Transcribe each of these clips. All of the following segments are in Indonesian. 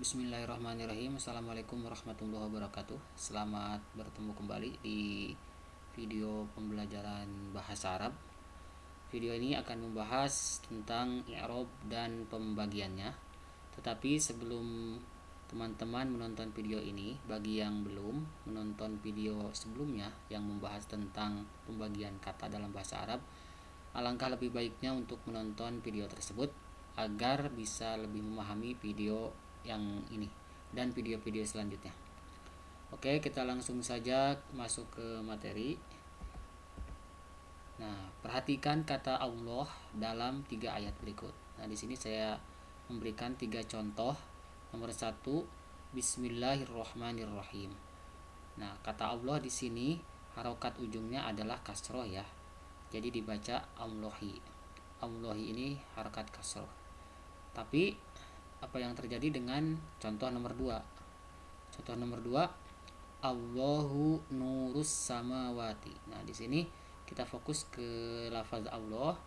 Bismillahirrahmanirrahim. Assalamualaikum warahmatullahi wabarakatuh. Selamat bertemu kembali di video pembelajaran bahasa Arab. Video ini akan membahas tentang i'rab dan pembagiannya. Tetapi sebelum teman-teman menonton video ini, bagi yang belum menonton video sebelumnya yang membahas tentang pembagian kata dalam bahasa Arab, alangkah lebih baiknya untuk menonton video tersebut agar bisa lebih memahami video yang ini dan video-video selanjutnya. Oke, kita langsung saja masuk ke materi. Nah, perhatikan kata Allah dalam 3 ayat berikut. Nah, di sini saya memberikan 3 contoh. Nomor 1, Bismillahirrahmanirrahim. Nah, kata Allah di sini harokat ujungnya adalah kasroh ya. Jadi dibaca Allahi. Allahi ini harokat kasroh. Tapi apa yang terjadi dengan contoh nomor 2? Contoh nomor 2, Allahu nurus samawati. Nah, di sini kita fokus ke lafaz Allah.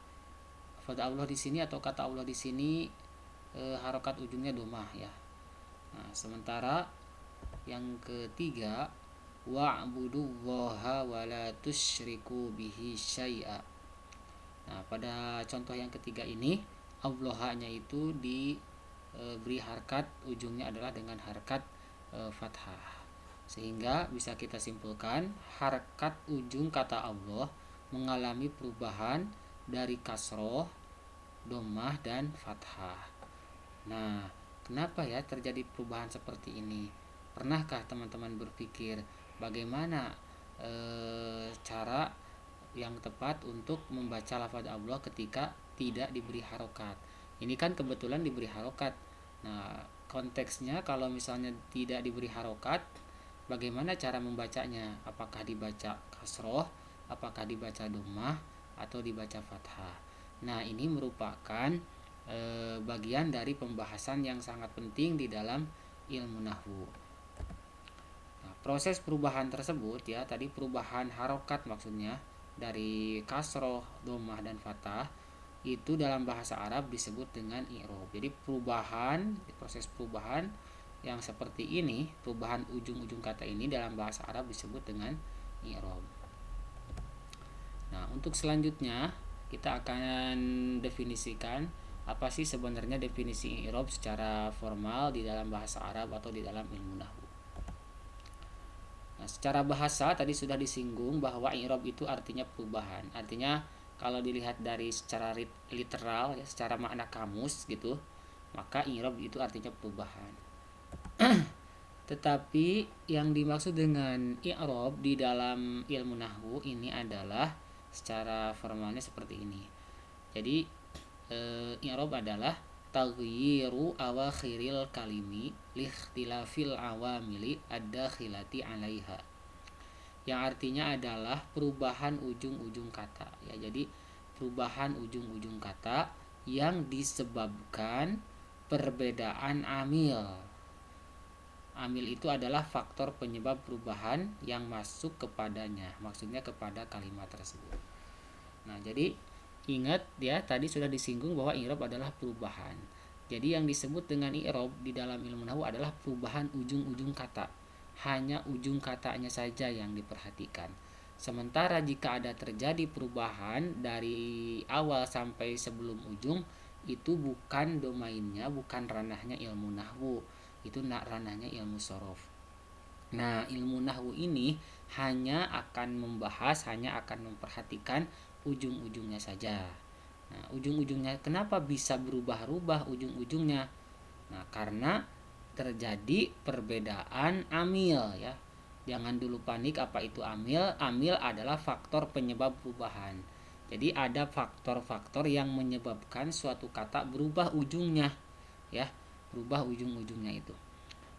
Lafaz Allah di sini atau kata Allah di sini harokat ujungnya domah ya. Nah, sementara yang ketiga, wa'budullaha wa la tusyriku bihi syai'a. Nah, pada contoh yang ketiga ini Allah-nya itu diberi harkat, ujungnya adalah dengan harkat fathah. Sehingga bisa kita simpulkan harkat ujung kata Allah mengalami perubahan dari kasroh, domah, dan fathah. Nah, kenapa ya terjadi perubahan seperti ini? Pernahkah teman-teman berpikir bagaimana cara yang tepat untuk membaca lafaz Allah ketika tidak diberi harokat? Ini kan kebetulan diberi harokat. Nah, konteksnya kalau misalnya tidak diberi harokat, bagaimana cara membacanya? Apakah dibaca kasroh, apakah dibaca domah, atau dibaca fathah? Nah, ini merupakan bagian dari pembahasan yang sangat penting di dalam ilmu nahwu. Nah, proses perubahan tersebut ya, tadi perubahan harokat maksudnya dari kasroh, domah, dan fathah itu dalam bahasa Arab disebut dengan i'rab. Jadi proses perubahan yang seperti ini, perubahan ujung-ujung kata ini dalam bahasa Arab disebut dengan i'rab. Nah, untuk selanjutnya kita akan definisikan apa sih sebenarnya definisi i'rab secara formal di dalam bahasa Arab atau di dalam ilmu nahwu. Nah, secara bahasa tadi sudah disinggung bahwa i'rab itu artinya perubahan. Artinya kalau dilihat dari secara literal ya, secara makna kamus gitu, maka i'rab itu artinya perubahan. Tetapi yang dimaksud dengan i'rab di dalam ilmu nahwu ini adalah secara formalnya seperti ini. Jadi i'rab adalah taghyiru awakhiril kalimi likhtilafil awamili ad-dakhilati 'alaiha. Yang artinya adalah perubahan ujung-ujung kata ya. Jadi perubahan ujung-ujung kata yang disebabkan perbedaan amil. Amil itu adalah faktor penyebab perubahan yang masuk kepadanya, maksudnya kepada kalimat tersebut. Nah, jadi ingat ya, tadi sudah disinggung bahwa i'rab adalah perubahan. Jadi yang disebut dengan i'rab di dalam ilmu nahwu adalah perubahan ujung-ujung kata. Hanya ujung katanya saja yang diperhatikan. Sementara jika ada terjadi perubahan dari awal sampai sebelum ujung, itu bukan domainnya, bukan ranahnya ilmu nahwu. Itu ranahnya ilmu sorof. Nah, ilmu nahwu ini hanya akan memperhatikan ujung-ujungnya saja. Nah, ujung-ujungnya kenapa bisa berubah-ubah ujung-ujungnya? Nah, karena terjadi perbedaan amil ya. Jangan dulu panik apa itu amil. Amil adalah faktor penyebab perubahan. Jadi ada faktor-faktor yang menyebabkan suatu kata berubah ujungnya ya, berubah ujung-ujungnya itu.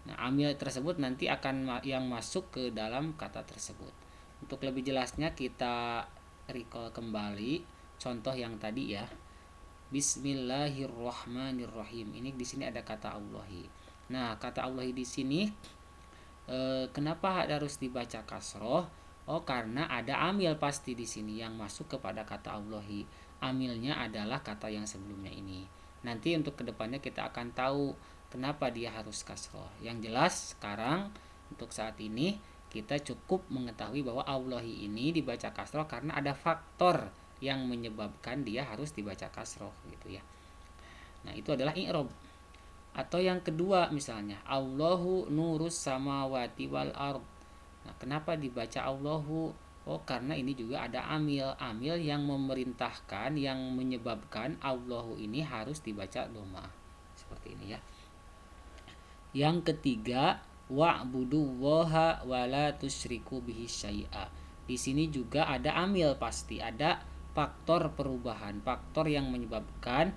Nah, amil tersebut nanti akan yang masuk ke dalam kata tersebut. Untuk lebih jelasnya kita recall kembali contoh yang tadi ya. Bismillahirrahmanirrahim. Ini di sini ada kata Allahi. Nah, kata Allahi di sini kenapa harus dibaca kasroh? Oh, karena ada amil pasti di sini yang masuk kepada kata Allahi. Amilnya adalah kata yang sebelumnya ini. Nanti untuk kedepannya kita akan tahu Kenapa dia harus kasroh? Yang jelas sekarang untuk saat ini kita cukup mengetahui bahwa Allahi ini dibaca kasroh karena ada faktor yang menyebabkan dia harus dibaca kasroh gitu ya. Nah itu adalah i'rob. Atau yang kedua misalnya Allahu nurus samawati wal ard. Nah kenapa dibaca Allahu? Oh karena ini juga ada amil yang memerintahkan, yang menyebabkan Allahu ini harus dibaca doma. Seperti ini ya. Yang ketiga, wa'budullaha wala tusyriku bihi syai'a. Di sini juga ada amil, pasti ada faktor perubahan, faktor yang menyebabkan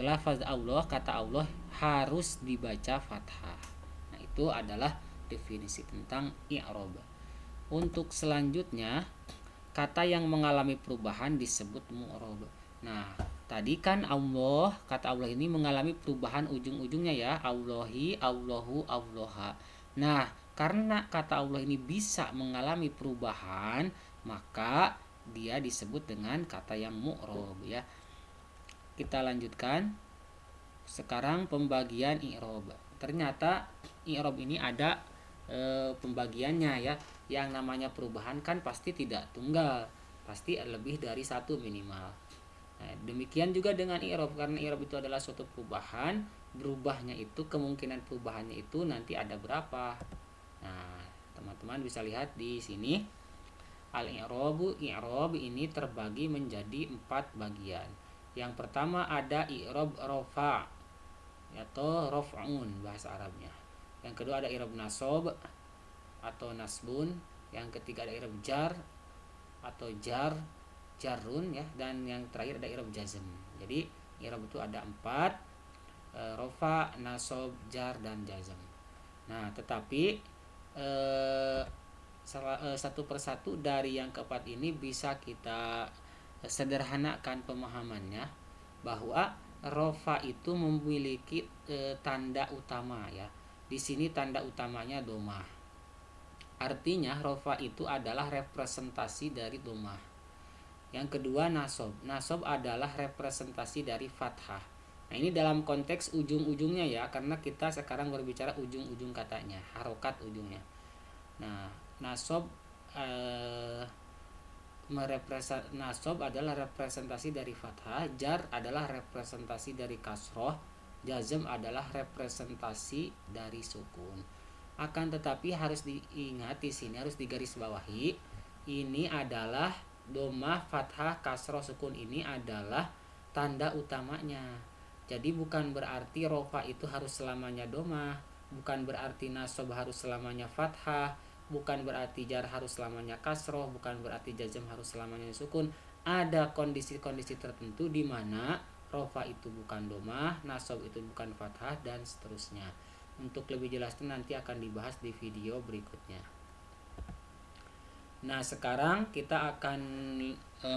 lafaz Allah, kata Allah harus dibaca fathah. Nah, itu adalah definisi tentang i'rab. Untuk selanjutnya, kata yang mengalami perubahan disebut mu'rab. Nah, tadi kan Allah, kata Allah ini mengalami perubahan ujung-ujungnya ya. Allahi, Allahu, Allaha. Nah, karena kata Allah ini bisa mengalami perubahan, maka dia disebut dengan kata yang mu'rab ya. Kita lanjutkan. Sekarang pembagian i'rab. Ternyata i'rab ini ada pembagiannya ya. Yang namanya perubahan kan pasti tidak tunggal, pasti lebih dari satu minimal. Nah, demikian juga dengan i'rab, karena i'rab itu adalah suatu perubahan, berubahnya itu kemungkinan perubahannya itu nanti ada berapa. Nah, teman-teman bisa lihat di sini al-i'rabu, i'rab ini terbagi menjadi 4 bagian. Yang pertama ada i'rab rafa atau raf'un bahasa Arabnya. Yang kedua ada i'rab nasab atau nasbun. Yang ketiga ada i'rab jar atau jarun ya, dan yang terakhir ada i'rab jazm. Jadi i'rab itu ada 4, rafa, nasab, jar dan jazm. Nah, tetapi satu persatu dari yang keempat ini bisa kita sederhanakan pemahamannya, bahwa rafa itu memiliki tanda utama ya. Di sini tanda utamanya domah. Artinya rafa itu adalah representasi dari domah. Yang kedua nasab. Nasab adalah representasi dari fathah. Nah, ini dalam konteks ujung-ujungnya ya, karena kita sekarang berbicara ujung-ujung katanya, harokat ujungnya. Nah, nasab nasab adalah representasi dari fathah, jar adalah representasi dari kasroh, jazm adalah representasi dari sukun. Akan tetapi harus diingat di sini, harus digarisbawahi, ini adalah domah, fathah, kasroh, sukun ini adalah tanda utamanya. Jadi bukan berarti rofa itu harus selamanya domah, bukan berarti nasab harus selamanya fathah, bukan berarti jar harus selamanya kasroh, bukan berarti jazm harus selamanya sukun. Ada kondisi-kondisi tertentu di mana rofa itu bukan domah, nasab itu bukan fathah, dan seterusnya. Untuk lebih jelasnya nanti akan dibahas di video berikutnya. Nah, sekarang kita akan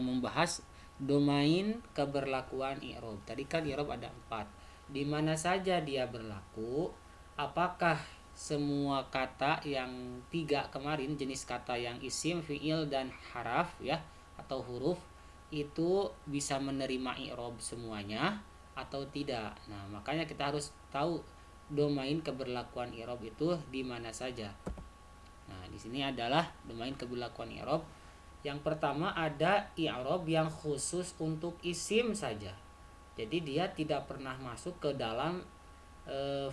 membahas domain keberlakuan i'rab. Tadi kan i'rab ada 4. Di mana saja dia berlaku? Apakah semua kata yang 3 kemarin, jenis kata yang isim, fi'il dan haraf ya, atau huruf, itu bisa menerima i'rab semuanya atau tidak? Nah, makanya kita harus tahu domain keberlakuan i'rab itu di mana saja. Nah, di sini adalah domain keberlakuan i'rab. Yang pertama ada i'rab yang khusus untuk isim saja. Jadi dia tidak pernah masuk ke dalam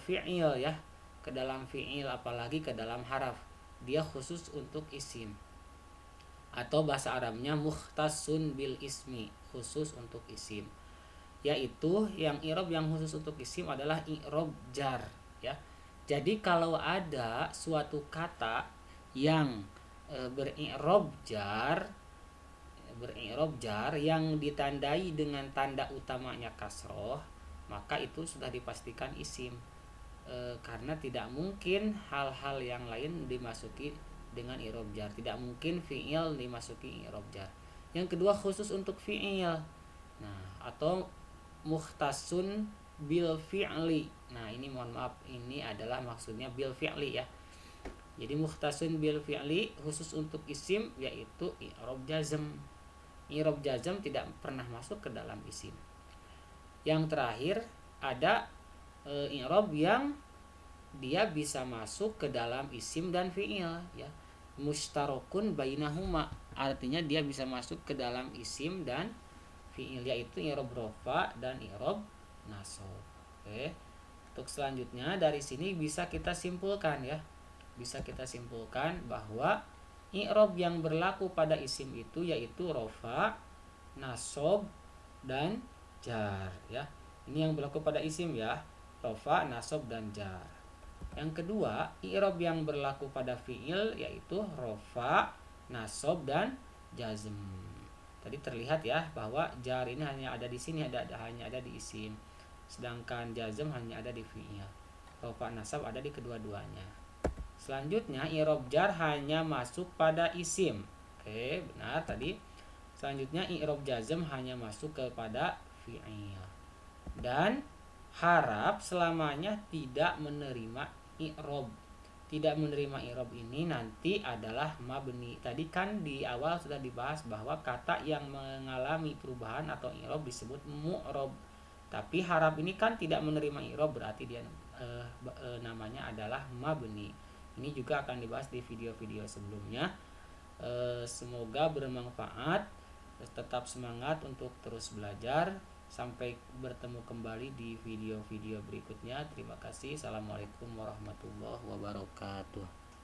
fi'il ya, ke dalam fi'il apalagi ke dalam haraf. Dia khusus untuk isim. Atau bahasa Arabnya mukhtasun bil ismi, khusus untuk isim. Yaitu yang i'rab yang khusus untuk isim adalah i'rab jar ya. Jadi kalau ada suatu kata yang beri'rab jar yang ditandai dengan tanda utamanya kasroh, maka itu sudah dipastikan isim. Karena tidak mungkin hal-hal yang lain dimasuki dengan i'rab jar. Tidak mungkin fi'il dimasuki i'rab jar. Yang kedua khusus untuk fi'il. Nah, atau mukhtasun bil fi'li. Nah, ini mohon maaf, ini adalah maksudnya bil fi'li ya. Jadi mukhtasun bil fi'li khusus untuk isim, yaitu i'rab jazm. I'rab jazm tidak pernah masuk ke dalam isim. Yang terakhir ada i'rob yang dia bisa masuk ke dalam isim dan fi'il ya. Mustarokun bainahuma, artinya dia bisa masuk ke dalam isim dan fi'il, yaitu i'rob rofa dan i'rob nasab. Oke. Untuk selanjutnya dari sini bisa kita simpulkan ya. Bisa kita simpulkan bahwa i'rob yang berlaku pada isim itu yaitu rofa, nasab dan jar ya. Ini yang berlaku pada isim ya. Rofa, nasab dan jar. Yang kedua, i'rob yang berlaku pada fi'il yaitu rofa, nasab dan jazm. Tadi terlihat ya bahwa jar ini hanya ada di sini, hanya ada di isim. Sedangkan jazm hanya ada di fi'il. Rofa, nasab ada di kedua-duanya. Selanjutnya i'rob jar hanya masuk pada isim. Oke, benar tadi. Selanjutnya i'rob jazm hanya masuk kepada fi'il. Dan harap selamanya tidak menerima i'rob. Tidak menerima i'rob ini nanti adalah mabni. Tadi kan di awal sudah dibahas bahwa kata yang mengalami perubahan atau i'rob disebut mu'rob. Tapi harap ini kan tidak menerima i'rob, berarti dia namanya adalah mabni. Ini juga akan dibahas di video-video sebelumnya. Semoga bermanfaat. Tetap semangat untuk terus belajar. Sampai bertemu kembali di video-video berikutnya. Terima kasih. Assalamualaikum warahmatullahi wabarakatuh.